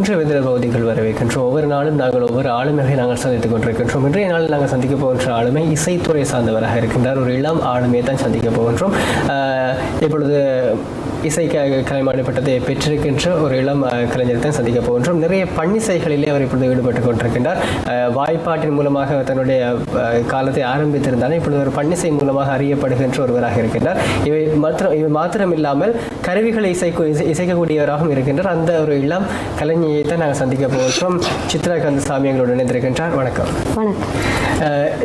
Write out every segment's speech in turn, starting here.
இன்று விதிர பகுதிகள் வரவேற்கின்றோம். ஒவ்வொரு நாளும் நாங்கள் ஒவ்வொரு ஆளுமையை நாங்கள் சந்தித்துக் கொண்டிருக்கின்றோம். இன்றைய நாளில் நாங்கள் சந்திக்க போகின்ற ஆளுமை இசைத்துறை சார்ந்தவராக இருக்கின்றார். ஒரு இளம் ஆளுமையை தான் சந்திக்க போகின்றோம். இப்பொழுது இசை கலைமானி பட்டத்தை பெற்றிருக்கின்ற ஒரு இளம் கலைஞரை தான் சந்திக்க போகின்றோம். நிறைய பன்னிசைகளிலே அவர் இப்பொழுது ஈடுபட்டு கொண்டிருக்கின்றார். வாய்ப்பாட்டின் மூலமாக தன்னுடைய காலத்தை ஆரம்பித்திருந்தாலும் இப்பொழுது ஒரு பன்னிசை மூலமாக அறியப்படுகின்ற ஒருவராக இருக்கின்றார். இவை மாத்திரமில்லாமல் கருவிகளை இசைக்கக்கூடியவராகவும் இருக்கின்றார். அந்த ஒரு இளம் கலைஞரை தான் நாங்கள் சந்திக்க போகின்றோம். சித்ரா கந்தசாமி எங்களோடு இணைந்திருக்கின்றார். வணக்கம்.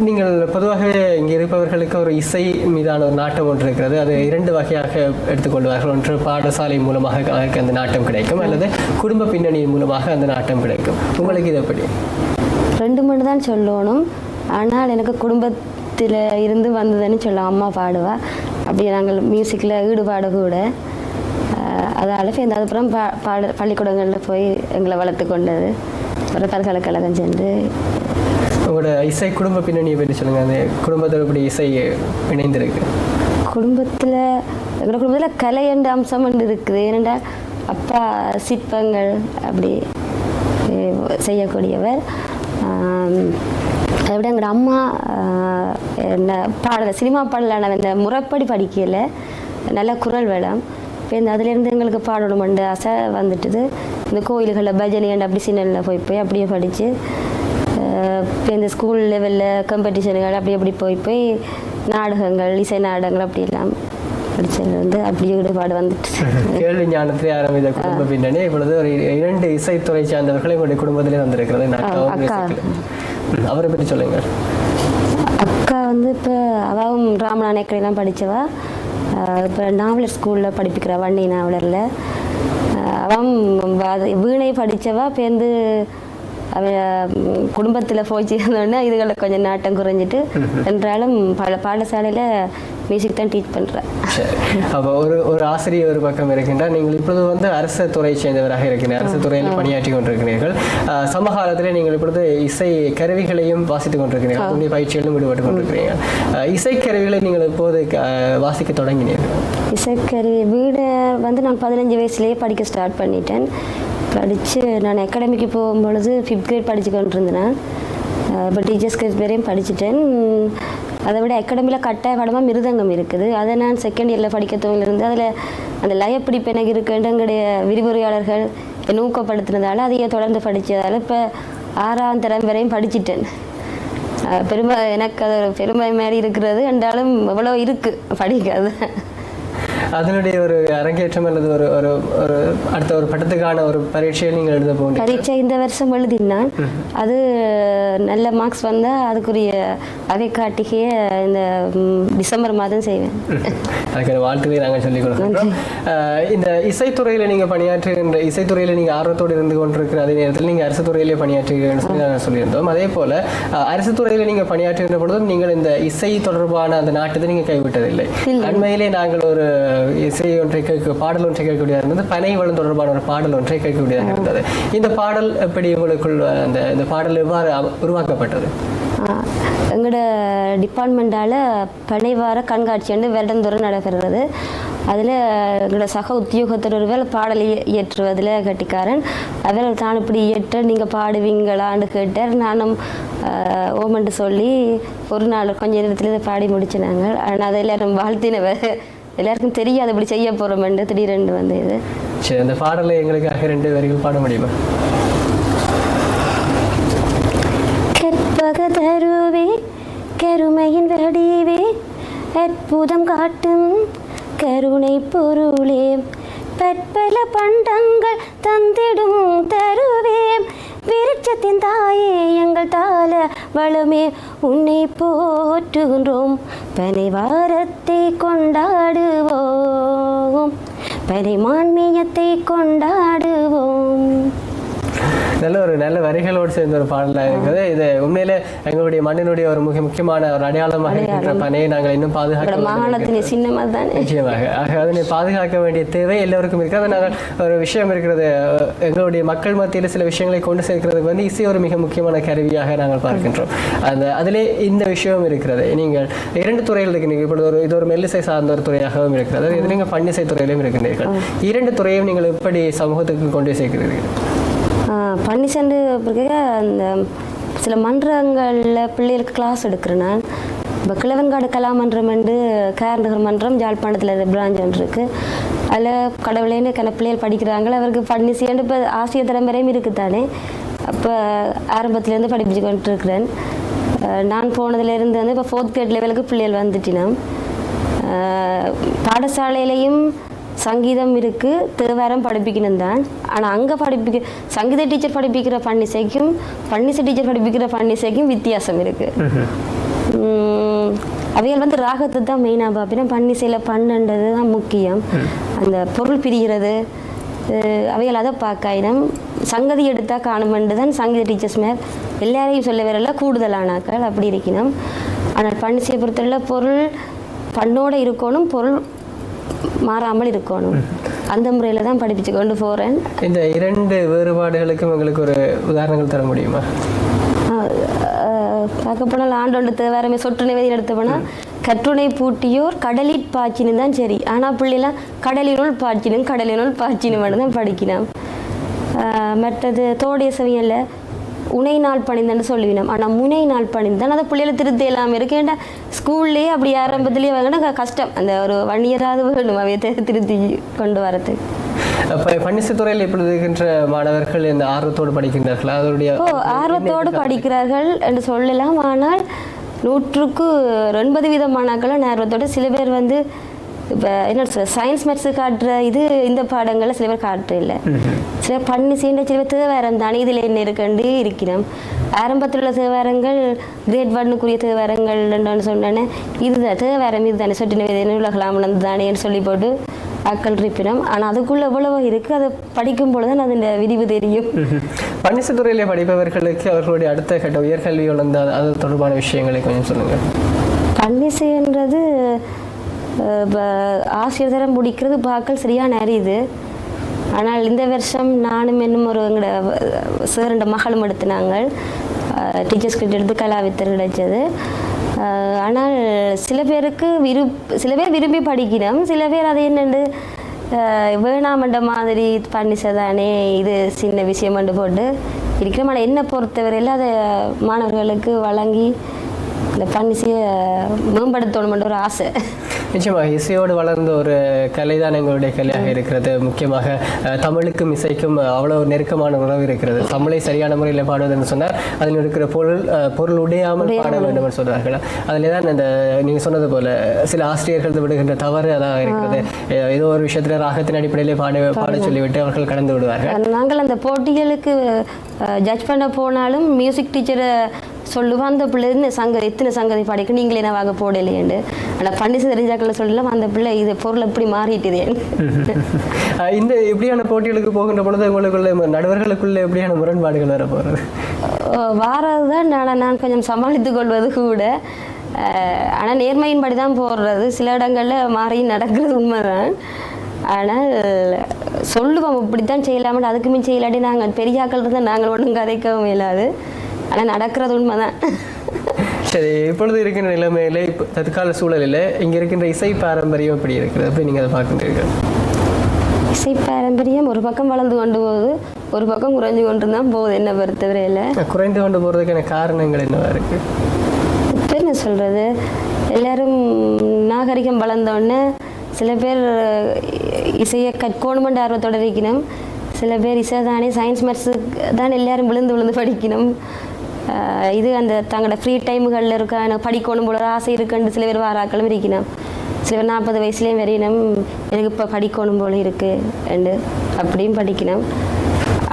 நீங்கள் பொதுவாகவே இங்கே இருப்பவர்களுக்கு ஒரு இசை மீதான ஒரு நாட்டம் ஒன்று இருக்கிறது. அது இரண்டு வகையாக எடுத்துக்கொள்வார்கள். ஒன்று பாடசாலை மூலமாக அந்த நாட்டம் கிடைக்கும், அல்லது குடும்ப பின்னணியின் மூலமாக அந்த நாட்டம் கிடைக்கும். உங்களுக்கு இது எப்படி? ரெண்டு மட்டும் தான் சொல்லணும். ஆனால் எனக்கு குடும்பத்தில் இருந்து வந்ததுன்னு சொல்ல அம்மா பாடுவா. அப்படி நாங்கள் மியூசிக்கில் ஈடுபாடு கூட. அதால் அதுக்கப்புறம் பள்ளிக்கூடங்களில் போய் எங்களை வளர்த்து கொண்டது. அப்புறம் பல்கலைக்கழகம் சென்று. உங்களோட இசை குடும்ப பின்னணியை பற்றி சொல்லுங்கள். அந்த குடும்பத்தில் இப்படி இசை இணைந்திருக்கு? குடும்பத்தில் எங்களோட குடும்பத்தில் கலை என்ற அம்சம் ஒன்று இருக்குது. ஏனென்றால் அப்பா சிற்பங்கள் அப்படி செய்யக்கூடியவர். அதை விட எங்களோட அம்மா பாடலை சினிமா பாடலான இந்த முறைப்படி படிக்கல, நல்ல குரல் வளம். இப்போ அதுலேருந்து எங்களுக்கு பாடணுமெண்டு ஆசை வந்துட்டுது. இந்த கோயில்களில் பஜனை அப்படி சின்னலில் போய் அப்படியே படித்து இப்போ இந்த ஸ்கூல் லெவலில் காம்படிஷனுகள் அப்படி போய் நாடகங்கள், இசை நாடகங்கள் அப்படியெல்லாம் படித்தது வந்து அப்படி ஈடுபாடு வந்துட்டு. கேள்வி ஞானத்திலே ஆரம்பித்த குடும்ப பின்னணி இப்பொழுது ஒரு 2 இசைத்துறை சார்ந்தவர்கள் எங்களுடைய குடும்பத்திலே வந்திருக்கிறது. அவரை பற்றி சொல்லுங்க. அக்கா வந்து இப்போ அவாவும் ராமநாயக்கெல்லாம் படித்தவா. இப்போ நாவலர் ஸ்கூலில் படிப்பிக்கிறா, வன்னி நாவலரில். அவன் வீணை படித்தவா. இப்போ வந்து குடும்பத்தில் போச்சு இருந்தோடனே இதுகளை கொஞ்சம் நாட்டம் குறைஞ்சிட்டு என்றாலும் பாடசாலையில் மியூசிக் தான் டீச் பண்ணுறேன். அப்போ ஒரு ஆசிரியர் ஒரு பக்கம் இருக்கின்றார். நீங்கள் இப்பொழுது வந்து அரசு துறை சேர்ந்தவராக இருக்கிறீர்கள், அரசு துறையில் பணியாற்றி கொண்டிருக்கிறீர்கள். சமகாலத்தில் நீங்கள் இப்பொழுது இசை கருவிகளையும் வாசித்துக் கொண்டிருக்கிறீர்கள், உங்களுடைய பயிற்சிகளிலும் ஈடுபட்டு கொண்டிருக்கிறீர்கள். இசைக்கருவிகளை நீங்கள் இப்போது வாசிக்க தொடங்கினீர்கள்? இசைக்கருவி வீடு வந்து நான் 15 வயசுலேயே படிக்க ஸ்டார்ட் பண்ணிட்டேன். படித்து நான் அகாடமிக்கு போகும்பொழுது 5th grade படித்து கொண்டு இருந்தேன். இப்போ டீச்சர்ஸ் கிரேட் வரையும் படிச்சுட்டேன். அதை விட அகாடமியில் கட்டாய பாடமாக மிருதங்கம் இருக்குது. அதை நான் 2nd இயரில் படிக்க துவங்கிலிருந்து அதில் அந்த லயப்பிடிப்பு எனக்கு இருக்குன்னு எங்களுடைய விரிவுரையாளர்கள் என்னை ஊக்கப்படுத்தினதால் அதையே தொடர்ந்து படித்ததால் இப்போ 6ஆம் தரம் வரையும் படிச்சுட்டேன். பெருமை எனக்கு அது ஒரு பெருமை மாதிரி இருக்கிறது. என்றாலும் எவ்வளோ இருக்குது படிக்காது. அதனுடைய ஒரு அரங்கேற்றம் அல்லது ஒரு ஒரு அடுத்த ஒரு பட்டத்துக்கான ஒரு பரீட்சையை நீங்கள் எழுத போகிறீங்க? பரீட்சை இந்த வருஷம் எழுதினான். அது நல்ல மார்க்ஸ் வந்தால் அதுக்குரிய அதை காட்டிக்கையே இந்த டிசம்பர் மாதம் செய்வேன். அதுக்கான வாழ்த்துக்களை நாங்கள் சொல்லிக் கொடுக்குறோம். இந்த இசைத்துறையில் நீங்கள் பணியாற்றுகின்ற இசைத்துறையில் நீங்கள் ஆர்வத்தோடு இருந்து கொண்டிருக்கிற அதே நேரத்தில் நீங்கள் அரசு துறையிலே பணியாற்றுகிறீங்கன்னு சொல்லி நாங்கள் சொல்லியிருந்தோம். அதே போல் அரசு துறையில் நீங்கள் பணியாற்றுகின்ற பொழுதும் நீங்கள் இந்த இசை தொடர்பான அந்த நாட்டத்தை நீங்கள் கைவிட்டதில்லை. அண்மையிலே நாங்கள் ஒரு இசை ஒன்றை பாடல் ஒன்றை கேட்கக்கூடியதாக இருந்தது. பனைவளம் தொடர்பான ஒரு பாடல் ஒன்றை கேட்கக்கூடியதாக இருந்தது. இந்த பாடல் எப்படி உங்களுக்குள் இந்த பாடல் எவ்வாறு உருவாக்கப்பட்டது? எங்களோட டிபார்ட்மெண்டால் பனைவார கண்காட்சி வந்து வருடந்தோறும் நடைபெறுறது. அதில் எங்களோட சக உத்தியோகத்தர் ஒருவேளை பாடல் இயற்றுவதில் கட்டிக்காரன். அதில் தான் இப்படி இயற்ற நீங்கள் பாடுவீங்களான்னு கேட்டார். நானும் ஓமன்ட்டு சொல்லி ஒரு நாள் கொஞ்ச நேரத்தில் இதை பாடி முடிச்சினாங்க. ஆனால் அதை எல்லாரும் வாழ்த்தினவர், எல்லாருக்கும் தெரியாது அப்படி செய்ய போகிறோமென்று திடீரென்று வந்து இது. சரி, அந்த பாடலை எங்களுக்காக 2 வரிகள் பாட முடியுமா? கற்பக தருவே கருமையின் வடிவே அற்புதம் காட்டும் கருணை பொருளே பற்பல பண்டங்கள் தந்திடும் தருவே விருட்சத்தின் தாயே எங்கள் தாள வளமே உன்னை போற்றுகின்றோம். பனைவாரத்தை கொண்டாடுவோம், பனைமான்மியத்தை கொண்டாடுவோம். நல்ல வரிகளோடு சேர்ந்த ஒரு பாடலாக இருக்குது. இது உண்மையிலே எங்களுடைய மண்ணினுடைய ஒரு முக்கியமான ஒரு அடையாளமாக இருக்கின்ற பனையை நாங்கள் இன்னும் பாதுகாக்க நிச்சயமாக அதனை பாதுகாக்க வேண்டிய தேவை எல்லோருக்கும் இருக்கிறது. நாங்கள் ஒரு விஷயம் இருக்கிறது, எங்களுடைய மக்கள் மத்தியில் சில விஷயங்களை கொண்டு சேர்க்கிறதுக்கு வந்து இசை ஒரு மிக முக்கியமான கருவியாக நாங்கள் பார்க்கின்றோம். அதிலே இந்த விஷயம் இருக்கிறது. நீங்கள் 2 துறையில் இருக்கிறீங்க. இப்பொழுது இது ஒரு மெல்லிசை சார்ந்த ஒரு துறையாகவும் இருக்கிறது, இது நீங்கள் பன்னிசை துறையிலும் இருக்கின்றீர்கள். 2 துறையும் நீங்கள் எப்படி சமூகத்துக்கு கொண்டு சேர்க்கிறீர்கள்? பண்ணி சென்று பிறகு அந்த சில மன்றங்களில் பிள்ளைகளுக்கு கிளாஸ் எடுக்கிறேன் நான். இப்போ கிழவன்காடு கலாமன்றம் என்று கேர்நகர் மன்றம் யாழ்ப்பாணத்தில் பிரான்ச் ஒன்று இருக்குது. அதில் கடவுளேன்னு பிள்ளைகள் படிக்கிறாங்களே, அவருக்கு பண்ணி சேர்ந்து இப்போ ஆசிரியர் தலைமுறையும் இருக்குது தானே. அப்போ ஆரம்பத்துலேருந்து படிப்பிச்சு கொண்டு இருக்கிறேன். நான் போனதுலேருந்து வந்து இப்போ 4th grade லெவலுக்கு பிள்ளைகள் வந்துட்டினா. பாடசாலையிலையும் சங்கீதம் இருக்குது, தேவாரம் படிப்பிக்கணும் தான். ஆனால் அங்கே சங்கீத டீச்சர் படிப்பிக்கிற பன்னிசைக்கும் பன்னிசை டீச்சர் படிப்பிக்கிற பன்னிசைக்கும் வித்தியாசம் இருக்குது. அவைகள் வந்து ராகத்தை தான் மெயினாக பார்ப்பினா, பன்னிசையில் பண்ணுன்றது தான் முக்கியம். அந்த பொருள் பிரிகிறது அவைகள் அதை பார்க்காயினம். சங்கதி எடுத்தால் காணுமென்று தான் சங்கீத டீச்சர்ஸ் மேல் எல்லாரையும் சொல்ல வரல, கூடுதலானாக்கள் அப்படி இருக்கணும். ஆனால் பன்னிசையை பொறுத்தவரை பொருள் பண்ணோடு இருக்கணும், பொருள் மாறாமல் இருக்கணும். அந்த முறையில் தான் படிப்பிச்சு கொண்டு போகிறேன். இந்த 2 வேறுபாடுகளுக்கும் உங்களுக்கு ஒரு உதாரணங்கள் தர முடியுமா? பார்க்க போனால் ஆண்டோண்டு தேவாரமே சொட்டு நிவேதியில் எடுத்து போனால் கற்றுணை பூட்டியோர் கடலில் பாய்ச்சினு தான் சரி. ஆனால் பிள்ளைலாம் கடலினுள் பாய்ச்சினும் தான் படிக்கணும். மற்றது தோடைய சவியல்ல உனை நாள் பணிந்தான்னு சொல்லுவினோம். ஆனால் முனை நாள் பணிந்தான் அதை பிள்ளைகளை திருத்த இல்லாமல் இருக்கு. ஏன்டா ஸ்கூல்லேயே அப்படி ஆரம்பத்துலேயே வாங்கினா கஷ்டம். அந்த ஒரு 1 year வேணும் அவையை திருத்தி கொண்டு வரது. இப்போ பன்னிசைத்துறையில் இப்பொழுது இருக்கின்ற மாணவர்கள் இந்த ஆர்வத்தோடு படிக்கின்றார்கள்? அதனுடைய ஆர்வத்தோடு படிக்கிறார்கள் என்று சொல்லலாம். ஆனால் 100க்கு 80% மாணாக்களும் ஆர்வத்தோடு. சில பேர் வந்து இப்போ என்ன சொல்ற சயின்ஸ் மேத்ஸு காட்டுற இது இந்த பாடங்களில் சில பேர் காட்டுற இல்லை. சில பண்ணி சீண்ட சில பேர் தேவாரம் தானே இதில் என்ன இருக்குன்னு இருக்கிறோம். ஆரம்பத்தில் உள்ள தேவாரங்கள் கிரேட் 1க்குரிய தேவாரங்கள் ரெண்டு சொன்னேன்னு இதுதான் தேவாரம் இது தானே சொட்டு நிவேதினு உலகலாமனது தானேன்னு சொல்லி போட்டு ஆக்கள் இருப்பினோம். ஆனால் அதுக்குள்ளே எவ்வளவோ இருக்குது, அதை படிக்கும் பொழுது தான் அதன் விரிவு தெரியும். பன்னிசைத்துறையில் படிப்பவர்களுக்கு அவர்களுடைய அடுத்த கட்ட உயர்கல்வி வளர்ந்த அது தொடர்பான விஷயங்களை கொஞ்சம் சொல்லுங்கள். பன்னிசைன்றது ஆசிரியர் தரம் முடிக்கிறது பாக்கள் சரியான அறியுது. ஆனால் இந்த வருஷம் நானும் என்னும் ஒரு எங்களோட சேரண்ட மகளும் எடுத்தினாங்க. டீச்சர்ஸ் கிட்ட எடுத்து கலாவித்தர் கிடைச்சது. ஆனால் சில பேர் விரும்பி படிக்கணும், சில பேர் அதை என்னென்று வேணாமண்ட மாதிரி பண்ணிசதானே இது சின்ன விஷயம் கொண்டு போட்டு இருக்கிறோம். ஆனால் என்னை பொறுத்தவரையில் அதை மாணவர்களுக்கு வழங்கி இந்த பன்னிசையை மேம்படுத்தணுமென்ற ஒரு ஆசை. நிச்சயமாக இசையோடு வளர்ந்த ஒரு கலை தான் எங்களுடைய கலையாக இருக்கிறது. முக்கியமாக தமிழுக்கும் இசைக்கும் அவ்வளோ நெருக்கமான உறவு இருக்கிறது. தமிழை சரியான முறையில் பாடுவதுன்னு சொன்னால் அதில் இருக்கிற பொருள் உடையாமல் பாட வேண்டும் என்று சொல்வார்கள். அதில் தான் இந்த நீங்கள் சொன்னது போல் சில ஆசிரியர்கள் விடுகின்ற தவறு அதாக இருக்கிறது. ஏதோ ஒரு விஷயத்தில் ராகத்தின் அடிப்படையிலே பாட சொல்லிவிட்டு அவர்கள் கடந்து விடுவார்கள். நாங்கள் அந்த போட்டிகளுக்கு ஜட்ஜ் பண்ண போனாலும் மியூசிக் டீச்சரை சொல்லுவான், அந்த பிள்ளை எத்தனை சங்கதி பாடிக்க நீங்களே என்னவாக போடலையேண்டு. ஆனால் பண்டிசை தெரிஞ்சாக்களை சொல்லலாம், அந்த பிள்ளை இது பொருள் எப்படி மாறிட்டுது. இந்த இப்படியான போட்டிகளுக்கு போகின்ற பொழுது உங்களுக்குள்ள நடுவர்களுக்குள்ள எப்படியான முரண்பாடுகள் வர போகிறது? வாரது தான் நான் கொஞ்சம் சமாளித்து கொள்வது கூட. ஆனால் நேர்மையின்படி தான் போடுறது. சில இடங்களில் மாறி நடக்கிறது உண்மைதான். ஆனால் சொல்லுவோம் இப்படித்தான் செய்யலாமல், அதுக்கு மின் செய்யலாட்டி நாங்கள் பெரியாக்கள் தான் நாங்கள் ஒன்றும் கதைக்கவும் இயலாது. ஆனால் நடக்கிறது உண்மைதான். சரி, இப்பொழுது இருக்கின்ற நிலைமையில இப்போ தற்கால சூழலில் இங்கே இருக்கின்ற இசை பாரம்பரியம் எப்படி இருக்கிறது? அப்படி நீங்கள் அதை பார்க்கின்றீர்கள்? இசை பாரம்பரியம் ஒரு பக்கம் வளர்ந்து கொண்டு போகுது, ஒரு பக்கம் குறைஞ்சு கொண்டு தான் போகுது. என்ன பொறுத்தவரையில் குறைந்து கொண்டு போகிறதுக்கான காரணங்கள் என்னவா இருக்குது? இப்போ என்ன சொல்கிறது, எல்லோரும் நாகரிகம் வளர்ந்தோடனே சில பேர் இசையை கற்கணுமென்ற ஆர்வத்தோடு இருக்கணும். சில பேர் இசை தானே சயின்ஸ் மேத்ஸு தான் எல்லோரும் விழுந்து படிக்கணும். இது அந்த தங்களோட ஃப்ரீ டைமுகளில் இருக்க எனக்கு படிக்கணும் போல ஆசை இருக்குன்னு சில பேர் வாராக்களும் இருக்கணும். சில பேர் 40 வயசுலேயும் வரையணும், எனக்கு இப்போ படிக்கணும் போல இருக்குது அப்படியும் படிக்கணும்.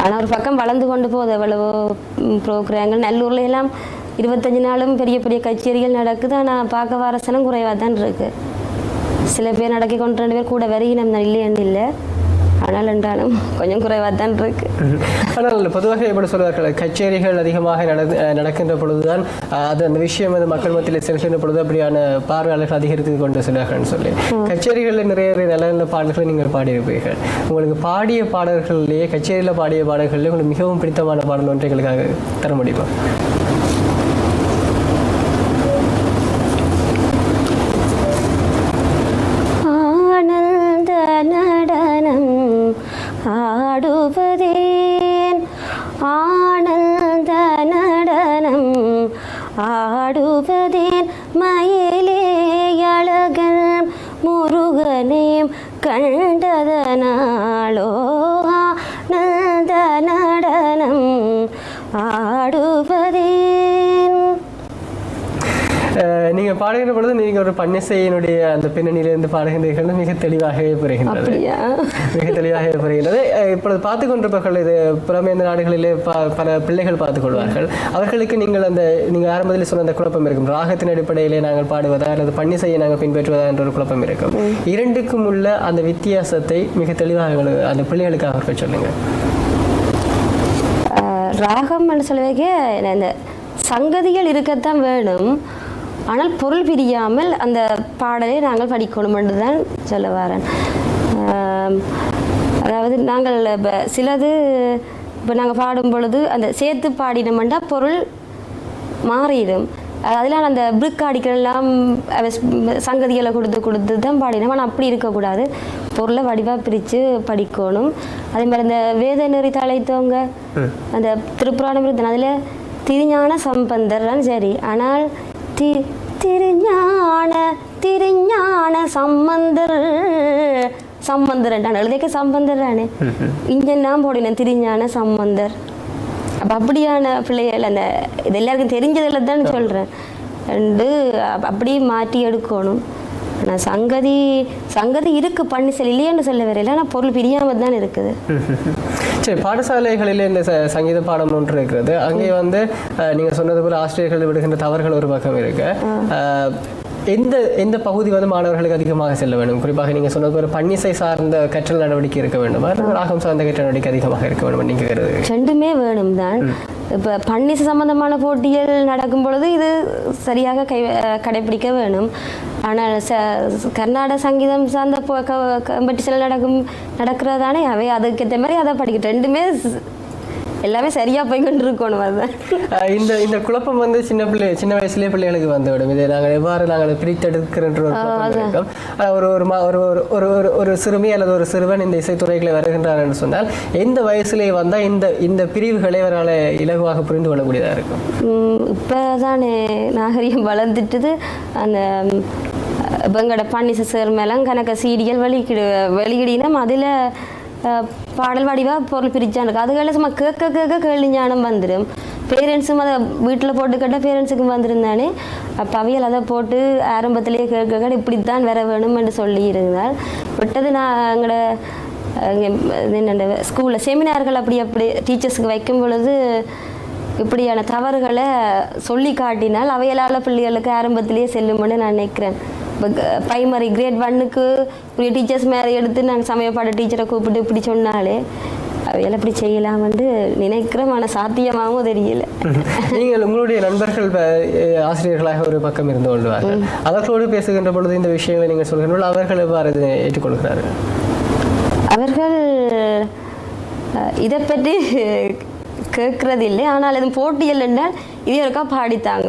ஆனால் ஒரு பக்கம் வளர்ந்து கொண்டு போகுது. எவ்வளவோ ப்ரோக்ராம்கள் நல்லூரில் எல்லாம் 25 நாளும் பெரிய பெரிய கச்சேரிகள் நடக்குது. ஆனால் பார்க்க வாரசனம் குறைவாக தான் இருக்குது. சில பேர் நடக்கி கொண்டு 2 பேர் கூட வரையினம் தான் இல்லைன்னு இல்லை. ஆனால் என்றாலும் கொஞ்சம் குறைவாக தான் இருக்கு. ஆனால் பொதுவாக எப்படி சொல்வார்கள், கச்சேரிகள் அதிகமாக நடக்கின்ற பொழுதுதான் அது அந்த விஷயம் வந்து மக்கள் மத்தியில் செல்கின்ற பொழுது அப்படியான பார்வையாளர்கள் அதிகரித்து கொண்டு செல்வார்கள்னு சொல்லி கச்சேரிகளில் நிறைய நல்ல நல்ல பாடல்களை நீங்கள் பாடியிருப்பீர்கள். உங்களுக்கு பாடிய பாடல்களிலேயே கச்சேரியில் பாடிய பாடல்களிலே உங்களுக்கு மிகவும் பிடித்தமான பாடல் ஒன்றை எங்களுக்காக தர முடியுமா? ஆடுவதேன் ஆனந்த நடனம் ஆடுவதேன் மயிலே அழகன் முருகனேம் கண்டதனாலோ ஆனந்த நடனம் ஆடுவதேன். நீங்கள் பாடுகின்ற பொழுது நீங்கள் ஒரு பன்னிசையினுடைய அந்த பின்னணியிலிருந்து பாடுகின்றீர்கள் மிக தெளிவாகவே புரிகின்றது, மிக தெளிவாகவே புரிகின்றது. இப்பொழுது பார்த்து கொண்டிருப்பவர்கள் இது புறமேந்த நாடுகளிலே பல பிள்ளைகள் பார்த்துக் கொள்வார்கள். அவர்களுக்கு நீங்கள் நீங்கள் ஆரம்பத்தில் சொன்ன அந்த குழப்பம் இருக்கும், ராகத்தின் அடிப்படையிலே நாங்கள் பாடுவதா அல்லது பன்னிசையை நாங்கள் பின்பற்றுவதா என்ற ஒரு குழப்பம் இருக்கும். இரண்டுக்கும் உள்ள அந்த வித்தியாசத்தை மிக தெளிவாக அந்த பிள்ளைகளுக்கு அவர்கள் சொல்லுங்கள். ராகம் சொல்லுவதற்கு இந்த சங்கதிகள் இருக்கத்தான் வேணும், ஆனால் பொருள் பிரியாமல் அந்த பாடலை நாங்கள் படிக்கணும் என்று தான் சொல்ல வரேன். அதாவது நாங்கள் இப்போ சிலது இப்போ நாங்கள் பாடும் பொழுது அந்த சேர்த்து பாடினோம்னா பொருள் மாறிடும். அதில் அந்த பிரிக் அடிக்கலாம் சங்கதிகளை கொடுத்து தான் பாடினோம். ஆனால் அப்படி இருக்கக்கூடாது, பொருளை வடிவாக பிரித்து படிக்கணும். அதே மாதிரி அந்த வேத நெறி தலைத்தவங்க அந்த திருப்புராணம் இருந்தது, அதில் திருஞான சம்பந்தர் தான் சரி. ஆனால் திருஞான சம்பந்தர் எழுதிக்க சம்பந்தர் தானே, இங்கே நான் போடினேன் திருஞான சம்பந்தர். அப்போ அப்படியான பிள்ளைகள் அந்த இது எல்லாருக்கும் தெரிஞ்சதில் தான் சொல்கிறேன், ரெண்டு அப்படியே மாற்றி எடுக்கணும். ஆனால் சங்கதி இருக்கு பன்னிசையில் இல்லையான்னு சொல்ல வரையில, ஆனால் பொருள் பிரியாமல் தான் இருக்குது. சரி, பாடசாலைகளில் இந்த சங்கீத பாடம் ஒன்று இருக்கிறது. அங்கே நீங்கள் சொன்னது போல ஆசிரியர்கள் விடுகின்ற தவறுகள் ஒரு பக்கம் இருக்கு. எந்த பகுதி மாணவர்களுக்கு அதிகமாக செல்ல வேண்டும்? குறிப்பாக நீங்கள் சொன்னது போல பன்னிசை சார்ந்த கற்றல் நடவடிக்கை இருக்க வேண்டுமா, ராகம் சார்ந்த கற்றல் நடவடிக்கை அதிகமாக இருக்க வேண்டும் நீங்கள்? ரெண்டுமே வேணும் தான். இப்போ பன்னிசை சம்பந்தமான போட்டிகள் நடக்கும் பொழுது இது சரியாக கடைபிடிக்க வேணும். ஆனால் கர்நாடக சங்கீதம் சார்ந்த காம்படிஷன் நடக்கிறதானே அவை அதுக்கேற்ற மாதிரி அதை படிக்கட்டும். ரெண்டுமே எல்லாமே சரியா போய் கொண்டு இருக்கணும். அதுதான் இந்த குழப்பம் சின்ன வயசுலேயே பிள்ளைகளுக்கு வந்துவிடும். இதை நாங்கள் எவ்வாறு நாங்கள் பிரித்தெடுக்கின்ற ஒரு சிறுமி அல்லது ஒரு சிறுவன் இந்த இசைத்துறைகளை வருகின்றார் என்று சொன்னால் எந்த வயசுலேயே வந்தால் இந்த பிரிவுகளை அவரால் இலகுவாக புரிந்து கொள்ளக்கூடியதாக இருக்கும். இப்போ தானே நாகரிகம் வளர்ந்துட்டுது. அந்த எங்களோட பன்னிசை சேர் மேலாம் கணக்க சீடிகள் வெளியிடினோம், அதில் பாடல் வடிவாக பொருள் பிரிச்சானுக்கு அதுகளில் சும்மா கேட்க கேள்வி ஞானம் வந்துடும். பேரண்ட்ஸும் அதை வீட்டில் போட்டு கேட்டால் பேரண்ட்ஸுக்கும் வந்துருந்தானே. அப்போ அவையில் அதை போட்டு ஆரம்பத்திலேயே கேட்க இப்படித்தான் வர வேணும் என்று சொல்லி இருந்தால் விட்டது. நான் எங்களோட என்னென்ன ஸ்கூலில் செமினார்கள் அப்படி டீச்சர்ஸுக்கு வைக்கும் பொழுது இப்படியான தவறுகளை சொல்லி காட்டினால் அவையலால் பிள்ளைகளுக்கு ஆரம்பத்திலேயே செல்லும்னு நான் நினைக்கிறேன். இப்போ பிரைமரி கிரேட் 1க்கு உரிய டீச்சர்ஸ் மேலே எடுத்து நாங்கள் சமயப்பாட டீச்சரை கூப்பிட்டு இப்படி சொன்னாலே அவையெல்லாம் இப்படி செய்யலாம்னு நினைக்கிறோம். ஆனால் சாத்தியமாகவும் தெரியல. நீங்கள் உங்களுடைய நண்பர்கள் ஆசிரியர்களாக ஒரு பக்கம் இருந்து கொள்வார்கள், அவர்களோடு பேசுகின்ற பொழுது இந்த விஷயங்களை நீங்கள் சொல்கின்ற பொழுது அவர்கள் எவ்வாறு ஏற்றுக்கொள்கிறார்கள்? அவர்கள் இதை பற்றி கேட்கறதில்லை. ஆனால் அது போட்டியல் என்றால் இதே ஒருக்கா பாடித்தாங்க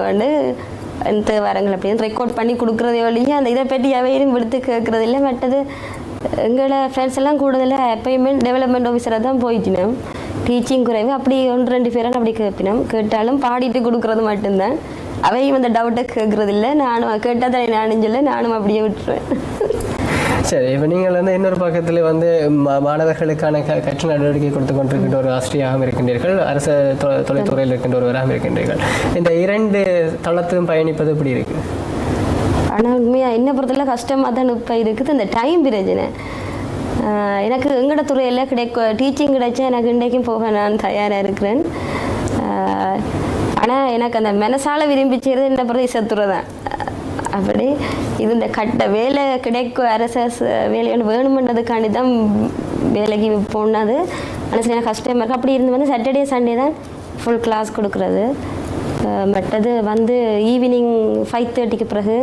வரங்கள் அப்படின்னு ரெக்கார்ட் பண்ணி கொடுக்குறதே வழியே அந்த இதை பற்றி எவையும் விடுத்து கேட்கறது இல்லை. மற்றது எங்களோட ஃப்ரெண்ட்ஸ் எல்லாம் கூடுதலாக எப்பயுமே டெவலப்மெண்ட் ஆஃபீஸராக தான் போயிட்டினோம். டீச்சிங் குறைவு அப்படி 1-2 பேரான அப்படி கேட்பினோம். கேட்டாலும் பாடிட்டு கொடுக்குறது மட்டும்தான். அவையும் அந்த டவுட்டை கேட்கறது இல்லை. நானும் கேட்டால் தான் நானும் சொல்ல நானும் அப்படியே விட்டுருவேன். சரி, இப்போ நீங்கள் இன்னொரு பக்கத்தில் மாணவர்களுக்கான கற்று நடவடிக்கை கொடுத்து கொண்டிருக்கின்ற ஒரு ஆசிரியராகவும் இருக்கின்றீர்கள், அரசு தொலைத்துறையில் இருக்கின்ற ஒருவராகவும் இருக்கின்றீர்கள். இந்த 2 தளத்திலும் பயணிப்பது எப்படி இருக்கு? ஆனால் உண்மையாக என்ன பொறுத்தவரை கஷ்டமாக தான் இப்போ இருக்குது. இந்த டைம் பிரச்சனை எனக்கு எங்களோட துறையில் டீச்சிங் கிடைச்சா எனக்கு இன்றைக்கும் போக நான் தயாராக இருக்கிறேன். ஆனால் எனக்கு அந்த மனசால விரும்பி செய்கிறது என்ன பொறுத்த இசைத்துறை தான். அப்படி இது இந்த வேலை கிடைக்கும் அரசு வேலையோடு வேணுமென்றதுக்காண்டி தான் வேலைக்கு போனது. ஆனால் சில கஷ்டமாக இருக்குது. அப்படி இருந்து சாட்டர்டே சண்டே தான் ஃபுல் கிளாஸ் கொடுக்குறது. மற்றது ஈவினிங் 5:30க்கு பிறகு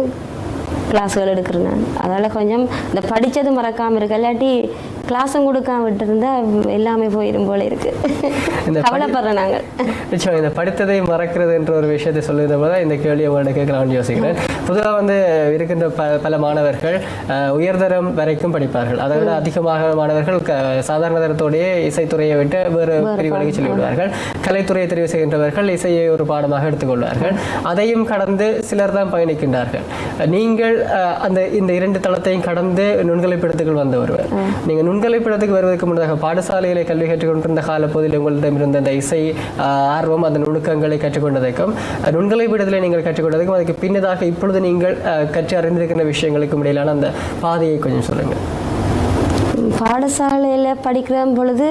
கிளாஸுகள் எடுக்கிறேன் நான். அதனால் கொஞ்சம் இந்த படித்தது மறக்காமல் இருக்கு. இல்லாட்டி கிளாஸும் கொடுக்காம விட்டுருந்தா எல்லாமே போயிடும் போல இருக்கு. கவலைப்படுறோம் நாங்கள். நிச்சயம் இந்த படித்ததை மறக்கிறது என்ற ஒரு விஷயத்தை சொல்லுகிற போது இந்த கேள்வி உங்கள்கிட்ட கேட்கலாம்னு யோசிக்கிறேன். பொதுவாக வந்து இருக்கின்ற பல மாணவர்கள் உயர்தரம் வரைக்கும் படிப்பார்கள். அதை விட அதிகமாக மாணவர்கள் சாதாரண தரத்தோடையே இசைத்துறையை விட்டு வேறு பிரிவுகளுக்கு சொல்லிவிடுவார்கள். கலைத்துறையை தெரிவு செய்கின்றவர்கள் இசையை ஒரு பாடமாக எடுத்துக்கொள்வார்கள். அதையும் கடந்து சிலர் தான் பயணிக்கின்றார்கள். நீங்கள் இந்த இரண்டு தளத்தையும் கடந்து நுண்கலைப்படத்துக்கு வந்து வருவார். நீங்கள் நுண்கலைப்படத்துக்கு வருவதற்கு முன்னதாக பாடசாலைகளை கல்வி கற்றுக்கொண்டிருந்த காலப்போதில் உங்களிடமிருந்த அந்த இசை ஆர்வம் அந்த நுணுக்கங்களை கற்றுக்கொண்டதற்கும் நுண்கலைப்படத்தில் நீங்கள் கற்றுக்கொண்டதுக்கும் அதுக்கு பின்னதாக இப்பொழுது நீங்கள் கற்று அறிந்திருக்கிற விஷயங்களுக்கும் இடையிலான அந்த பாதையை கொஞ்சம் சொல்லுங்கள். பாடசாலையில் படிக்கிற பொழுது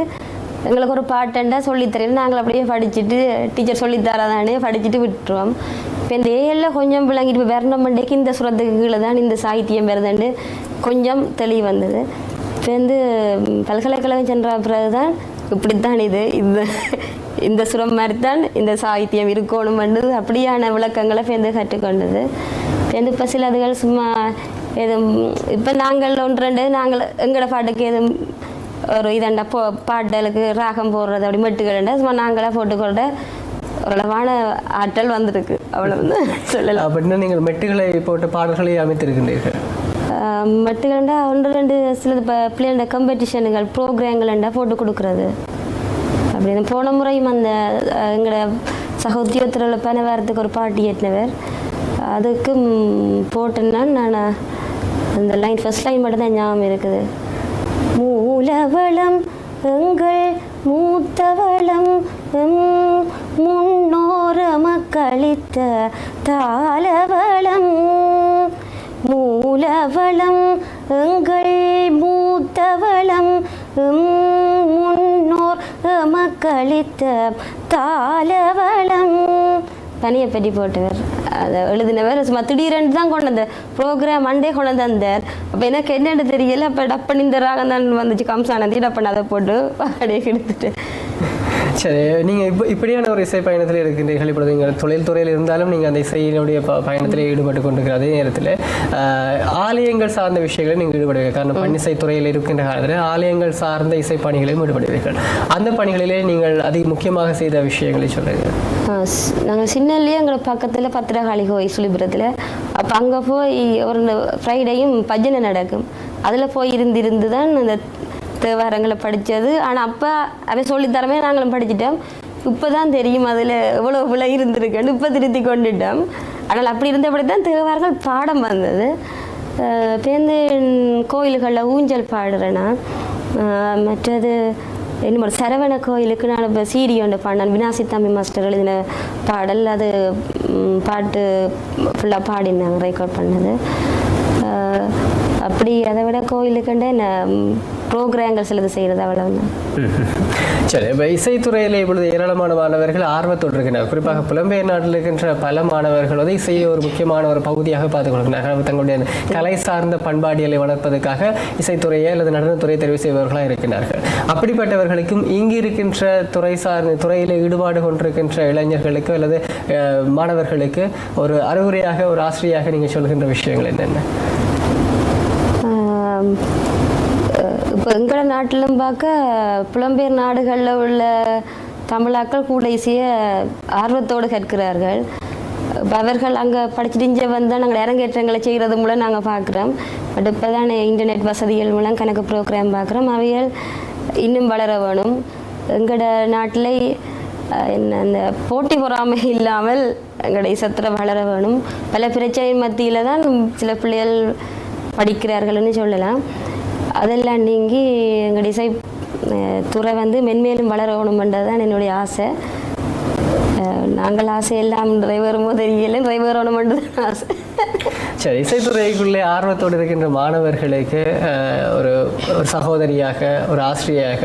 எங்களுக்கு ஒரு பாட்டண்டா சொல்லித்தரேன். நாங்கள் அப்படியே படிச்சுட்டு டீச்சர் சொல்லித்தராதானே படிச்சுட்டு விட்டுருவோம். இப்போ இந்த ஏஎல்ல கொஞ்சம் விளங்கிட்டு வரணும் மண்டேக்கு இந்த சுரத்துக்கு கீழே தான் இந்த சாகித்யம் வருதுண்டு கொஞ்சம் தெளிவு வந்தது. இப்போ வந்து பல்கலைக்கழகம் சென்ற பிறகு தான் இப்படித்தான் இந்த சுரம் மாதிரி தான் இந்த சாகித்யம் இருக்கணும் வந்து அப்படியான விளக்கங்களை பேருந்து கற்றுக்கொண்டது. இப்போ சிலதுகள் சும்மா எதுவும் இப்போ நாங்கள் ஒன்று ரெண்டு நாங்கள் எங்களோட பாட்டுக்கு எதுவும் ஒரு இதண்டா பாட்டலுக்கு ராகம் போடுறது அப்படி மெட்டுக்கள்ண்டா சும்மா நாங்களாக போட்டுக்கொள்ள ஓரளவான ஆற்றல் வந்திருக்கு. அவ்வளோ வந்து சொல்லலாம். அப்படின்னா நீங்கள் மெட்டுகளை போட்டு பாடல்களை அமைத்திருக்கின்றீர்கள். மெட்டுகள்ண்டா ஒன்று ரெண்டு சிலது பிள்ளைகளோட காம்படிஷனுகள் ப்ரோக்ராம்கள்ண்டா போட்டு கொடுக்குறது அப்படின்னு. போன முறையும் அந்த எங்களோட சக உத்தியோகத்தில் பணவாரத்துக்கு ஒரு பாட்டு ஏற்றினவர் அதுக்கு போட்டேன்னா நான் அந்த லைன் ஃபர்ஸ்ட் லைன் மட்டும் தான் ஞாபகம் இருக்குது. மூலவளம் எங்கள் மூத்தவளம் முன்னோரமக்களித்த தாளவளம் மூலவளம் எங்கள் மூத்தவளம் முன்னோர் மக்களித்த தாளவளம் தனியை பற்றி போட்டவர். அதை எழுதினவர் சும்மா திடீரென்று தான் கொண்டு வந்தார். ப்ரோக்ராம் அண்டே கொண்டு வந்தார். அப்போ எனக்கு என்னென்னு தெரியல. அப்போ டப்பன் இந்த ராகம் தான் வந்துச்சு கம்சானந்தி டப்பன் அதை போட்டு அப்படியே எடுத்துட்டு. சரி, நீங்கள் இப்படியான ஒரு இசை பயணத்தில் இருக்கின்றீர்கள். இப்பொழுது நீங்கள் தொழில்துறையில் இருந்தாலும் நீங்கள் அந்த இசையினுடைய பயணத்தில் ஈடுபட்டு கொண்டிருக்கிற அதே நேரத்தில் ஆலயங்கள் சார்ந்த விஷயங்களை நீங்கள் ஈடுபடுவீர்கள். காரணம் பன்னிசை துறையில் இருக்கின்ற காலத்தில் ஆலயங்கள் சார்ந்த இசை பணிகளையும் ஈடுபடுவீர்கள். அந்த பணிகளிலே நீங்கள் அதிக முக்கியமாக செய்த விஷயங்களை சொல்லுங்கள். நாங்கள் சின்னல்லையே எங்களை பக்கத்தில் பத்திரகாளி கோயில் சுழிபுரத்தில். அப்போ அங்கே போய் ஒரு ஃப்ரைடேயும் பஜனை நடக்கும். அதில் போய் இருந்து தான் இந்த தேவாரங்களை படித்தது. ஆனால் அப்போ அவன் சொல்லித்தரமே நாங்களும் படிச்சிட்டோம். இப்போ தான் தெரியும் அதில் எவ்வளோ விலை இருந்திருக்குன்னு இப்போ திருத்தி கொண்டுட்டோம். ஆனால் அப்படி இருந்தபடி தான் தேவாரங்கள் பாடம் வந்தது. பேருந்து கோயில்களில் ஊஞ்சல் பாடுறேன்னா மற்றது இன்னும் ஒரு சரவண கோயிலுக்கு நான் இப்போ சீடி ஒன்று பாடினேன். வினாசி தமிழ் மாஸ்டர் எழுதின பாடல். அது பாட்டு ஃபுல்லாக பாடினாங்க ரெக்கார்ட் பண்ணது. அப்படி அதை விட கோயிலுக்குண்டே நான் ப்ரோக்ராம்கள் சிலது செய்கிறது அவ்வளவுதான். சரி, இப்போ இசைத்துறையில் இப்பொழுது ஏராளமான மாணவர்கள் ஆர்வத்தோடு இருக்கின்றனர். குறிப்பாக புலம்பெயர் நாட்டில் இருக்கின்ற பல மாணவர்கள் வந்து இசையை ஒரு முக்கியமான ஒரு பகுதியாக பார்த்துக் கொள்கிறார்கள். தங்களுடைய கலை சார்ந்த பண்பாடியலை வளர்ப்பதற்காக இசைத்துறையை அல்லது நடனத்துறையை தெரிவு செய்பவர்களாக இருக்கின்றார்கள். அப்படிப்பட்டவர்களுக்கும் இங்கு இருக்கின்ற துறையில் ஈடுபாடு கொண்டிருக்கின்ற இளைஞர்களுக்கு அல்லது மாணவர்களுக்கு ஒரு அறிவுரையாக ஒரு ஆசிரியராக நீங்கள் சொல்கின்ற விஷயங்கள் என்னென்ன? இப்போ எங்களோட நாட்டிலும் பார்க்க புலம்பெயர் நாடுகளில் உள்ள தமிழாக்கள் கூட இசையை ஆர்வத்தோடு கற்கிறார்கள். அவர்கள் அங்கே படிச்சுட்டு இங்கே வந்தால் நாங்கள் அரங்கேற்றங்களை செய்கிறது மூலம் நாங்கள் பார்க்குறோம். பட் இப்போ தான் இன்டர்நெட் வசதிகள் மூலம் கணக்கு ப்ரோக்ராம் பார்க்குறோம். அவைகள் இன்னும் வளர வேணும். எங்களோட நாட்டில் என்ன அந்த போட்டி பொறாமை இல்லாமல் எங்களோட இசைத்துறை வளர வேணும். பல பிரச்சனை மத்தியில் தான் சில பிள்ளைகள் படிக்கிறார்கள்னு சொல்லலாம். அதெல்லாம் நீங்கி எங்களுடைய இசை துறை வந்து மென்மேலும் வளரணுமென்றது தான் என்னுடைய ஆசை. நாங்கள் ஆசை எல்லாம் டிரைவருமோ தெரியல, டிரைவரணுமென்றது தான் ஆசை. சரி, இசைத்துறைக்குள்ளே ஆர்வத்தோடு இருக்கின்ற மாணவர்களுக்கு ஒரு சகோதரியாக ஒரு ஆசிரியராக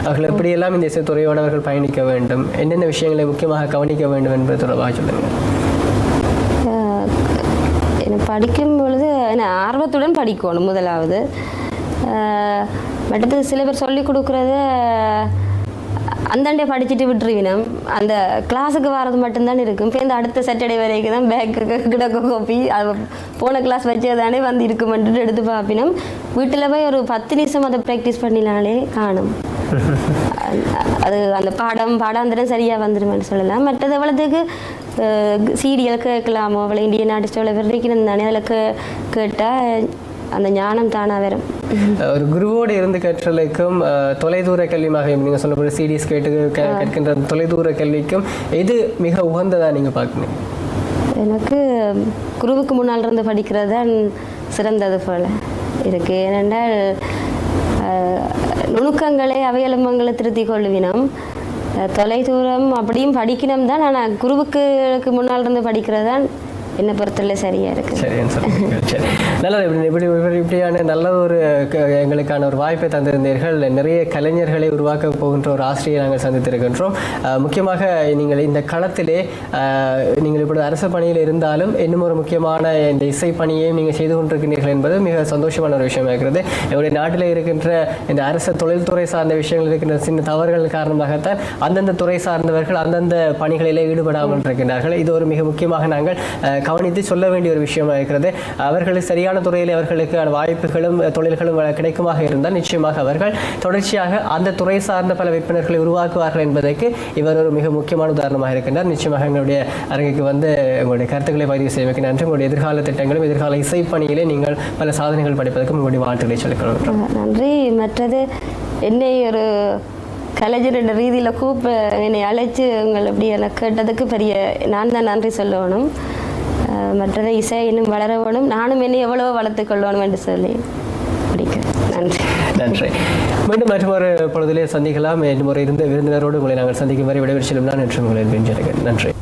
அவர்கள் எப்படியெல்லாம் இந்த இசைத்துறையோடு அவர்கள் பயணிக்க வேண்டும், என்னென்ன விஷயங்களை முக்கியமாக கவனிக்க வேண்டும் என்பது தொடர்பாக சொல்லுங்கள். படிக்கும் பொழுது ஆர்வத்துடன் படிக்கணும் முதலாவது. மற்றது சில பேர் சொல்லிக் கொடுக்குறத அந்தாண்டே படிச்சுட்டு விட்டுருவினோம். அந்த கிளாஸுக்கு வர்றது மட்டும்தான் இருக்கும். இப்போ இந்த அடுத்த சாட்டர்டே வரைக்கும் தான் பேக்கு கிடக்க கோப்பி அதை போன கிளாஸ் வச்சதானே வந்து இருக்குமென்ட்டு எடுத்து பார்ப்பினோம். வீட்டில் போய் ஒரு 10 நிமிஷம் அதை ப்ராக்டிஸ் பண்ணினாலே காணும். அது அந்த பாடாந்திரம் சரியாக வந்துடுமென்னு சொல்லலாம். மற்றது அவ்வளோத்துக்கு சீடியல் கேட்கலாமோ அவ்வளோ இந்தியன் ஆர்டிஸ்ட் அவ்வளோ விரைக்கணும் தானே அதில் கேட்டால் அந்த ஞானம் தானாக வரும். ஒரு குருவோடு இருந்து கற்றலுக்கும் தொலைதூர கல்வியாக நீங்கள் சொன்னபோது சிடிஸ் கேட்கின்ற தொலைதூர கல்விக்கும் எது மிக உகந்ததாக நீங்கள் பார்க்கணும்? எனக்கு குருவுக்கு முன்னால் இருந்து படிக்கிறது தான் சிறந்தது போல் இருக்கு. ஏனென்றால் நுணுக்கங்களை அவையலம்பங்களை திருத்தி கொள்ளுவினோம். தொலைதூரம் அப்படியும் படிக்கணும் தான். ஆனால் குருவுக்கு முன்னால் இருந்து படிக்கிறது தான் என்னை பொறுத்தவரை சரியாக இருக்குது. சரி, நல்லது. இப்படியான நல்ல ஒரு எங்களுக்கான ஒரு வாய்ப்பை தந்திருந்தீர்கள். நிறைய கலைஞர்களை உருவாக்க போகின்ற ஒரு ஆசிரியை நாங்கள் சந்தித்திருக்கின்றோம். முக்கியமாக நீங்கள் இந்த களத்திலே நீங்கள் இப்பொழுது அரசு பணியில் இருந்தாலும் இன்னும் ஒரு முக்கியமான இந்த இசை பணியையும் நீங்கள் செய்து கொண்டிருக்கிறீர்கள் என்பது மிக சந்தோஷமான ஒரு விஷயமாக இருக்கிறது. எங்களுடைய நாட்டில் இருக்கின்ற இந்த அரசு தொழில்துறை சார்ந்த விஷயங்கள் இருக்கின்ற சின்ன தவறுகள் காரணமாகத்தான் அந்தந்த துறை சார்ந்தவர்கள் அந்தந்த பணிகளிலே ஈடுபடாமல் இருக்கின்றார்கள். இது ஒரு மிக முக்கியமாக நாங்கள் கவனித்து சொல்ல வேண்டிய ஒரு விஷயமாக இருக்கிறது. அவர்களுக்கு சரியான துறையில் அவர்களுக்கான வாய்ப்புகளும் தொழில்களும் கிடைக்குமாக இருந்தால் நிச்சயமாக அவர்கள் தொடர்ச்சியாக அந்த துறை சார்ந்த பல விற்பனர்களை உருவாக்குவார்கள் என்பதற்கு இவர் ஒரு மிக முக்கியமான உதாரணமாக இருக்கின்றார். நிச்சயமாக எங்களுடைய அரங்குக்கு வந்து உங்களுடைய கருத்துக்களை பதிவு செய்வதற்கு நன்றி. உங்களுடைய எதிர்கால திட்டங்களும் எதிர்கால இசைப்பணியிலே நீங்கள் பல சாதனைகள் படிப்பதற்கும் உங்களுடைய வாழ்த்துக்களை சொல்லிக்கொள்கிறோம். நன்றி. மற்றது என்னை ஒரு கலைஞர் என்ற ரீதியில் என்னை அழைச்சு உங்கள் எப்படி எனக்கு கேட்டதுக்கு பெரிய நான் தான் நன்றி சொல்லணும். மற்றது இசை இன்னும் வளர வேணும், நானும் என்னை எவ்வளவோ வளர்த்து கொள்ளணும் என்று சொல்லி பிடிக்கிறேன். நன்றி. மீண்டும் மற்றொரு பொழுதிலே சந்திக்கலாம். இன்னும் ஒரு விருந்தினரோடு உங்களை நாங்கள் சந்திக்கும் வரை விடைபெற்று செல்லும் நான் என்று உங்களை நன்றி.